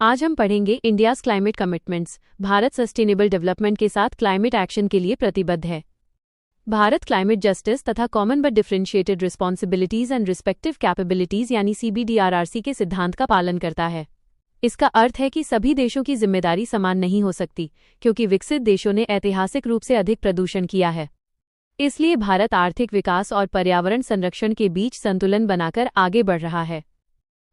आज हम पढ़ेंगे India's climate commitments. Bharat sustainable development के साथ क्लाइमेट एक्शन के लिए प्रतिबद्ध है। भारत क्लाइमेट जस्टिस तथा common but differentiated responsibilities and respective capabilities यानी CBDRRC के सिद्धांत का पालन करता है। इसका अर्थ है कि सभी देशों की जिम्मेदारी समान नहीं हो सकती, क्योंकि विकसित देशों ने ऐतिहासिक रूप से अधिक प्रदूषण किया है। इसलिए भारत आर्थिक विकास और पर्यावरण संरक्षण के बीच संतुलन बनाकर आगे बढ़ रहा है।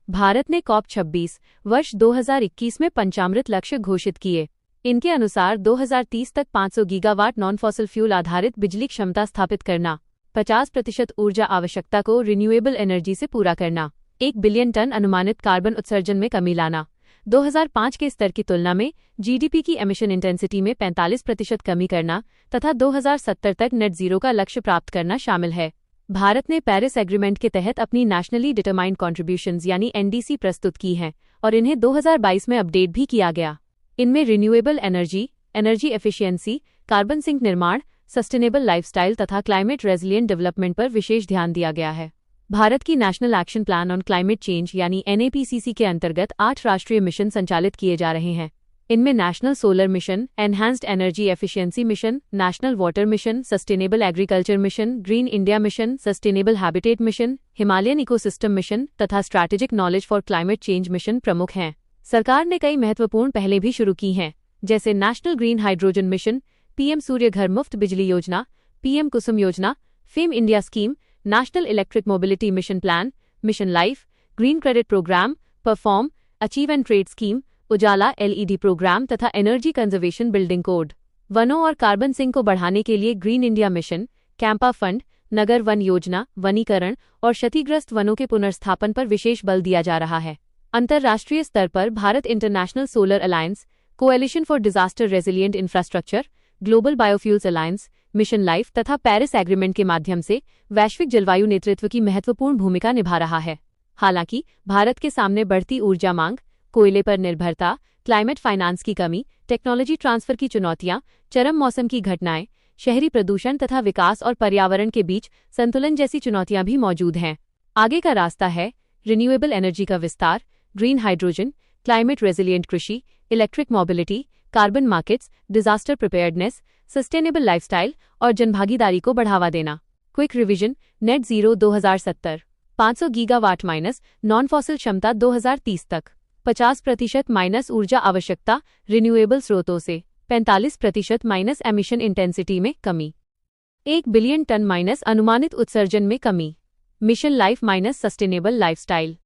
भारत ने COP26 वर्ष 2021 में पंचामृत लक्ष्य घोषित किए। इनके अनुसार 2030 तक 500 गीगावाट नॉन फॉसिल फ्यूल आधारित बिजली क्षमता स्थापित करना, 50% ऊर्जा आवश्यकता को रिन्यूएबल एनर्जी से पूरा करना, 1 बिलियन टन अनुमानित कार्बन उत्सर्जन में कमी लाना, 2005 के स्तर की तुलना में GDP की एमिशन इंटेंसिटी में 45% कमी करना तथा 2070 तक नेट जीरो का लक्ष्य प्राप्त करना शामिल है। भारत ने पेरिस एग्रीमेंट के तहत अपनी नेशनली डिटरमाइंड कॉन्ट्रीब्यूशंस यानी NDC प्रस्तुत की हैं और इन्हें 2022 में अपडेट भी किया गया। इनमें renewable energy, energy efficiency, carbon sink निर्माण, सस्टेनेबल लाइफस्टाइल तथा क्लाइमेट रेजिलिएंट डेवलपमेंट पर विशेष ध्यान दिया गया है। भारत की national action plan on climate change यानी NAPCC के अंतर्गत 8 राष्ट्रीय मिशन संचालित किए जा रहे हैं। इनमें national solar mission, enhanced energy efficiency mission, national water mission, sustainable agriculture mission, green India mission, sustainable habitat mission, Himalayan ecosystem mission तथा strategic knowledge for climate change mission प्रमुख हैं। सरकार ने कई महत्वपूर्ण पहलें भी शुरू की हैं, जैसे national green hydrogen mission, PM Surya Ghar Muft Bijli Yojana, PM Kusum Yojana, FAME India scheme, national electric mobility mission plan, mission life, green credit programme, perform, achieve and trade scheme, Ujala LED programme तथा एनर्जी कंजर्वेशन बिल्डिंग कोड। वनों और कार्बन सिंक को बढ़ाने के लिए green India mission, CAMPA fund, Nagar Van Yojana, वनीकरण और क्षतिग्रस्त वनों के पुनर्स्थापन पर विशेष बल दिया जा रहा है। अंतर्राष्ट्रीय स्तर पर Bharat international solar alliance, coalition for disaster resilient infrastructure, global biofuels alliance, mission life तथा पेरिस एग्रीमेंट के माध्यम से वैश्विक जलवायु नेतृत्व की महत्वपूर्ण भूमिका निभा रहा है। हालांकि भारत के सामने बढ़ती ऊर्जा मांग, कोयले पर निर्भरता, क्लाइमेट फाइनेंस की कमी, टेक्नोलॉजी ट्रांसफर की चुनौतियां, चरम मौसम की घटनाएं, शहरी प्रदूषण तथा विकास और पर्यावरण के बीच संतुलन जैसी चुनौतियां भी मौजूद हैं। आगे का रास्ता है रिन्यूएबल एनर्जी का विस्तार, ग्रीन हाइड्रोजन, क्लाइमेट रेजिलिएंट कृषि, electric mobility, carbon markets, disaster preparedness, sustainable lifestyle और जनभागीदारी को बढ़ावा देना। Quick revision, net zero 2070, 500 gigawatt minus non fossil क्षमता 2030 तक, 50% माइनस ऊर्जा आवश्यकता रिन्यूएबल स्रोतों से, 45% माइनस एमिशन इंटेंसिटी में कमी, 1 बिलियन टन माइनस अनुमानित उत्सर्जन में कमी, mission life minus sustainable lifestyle.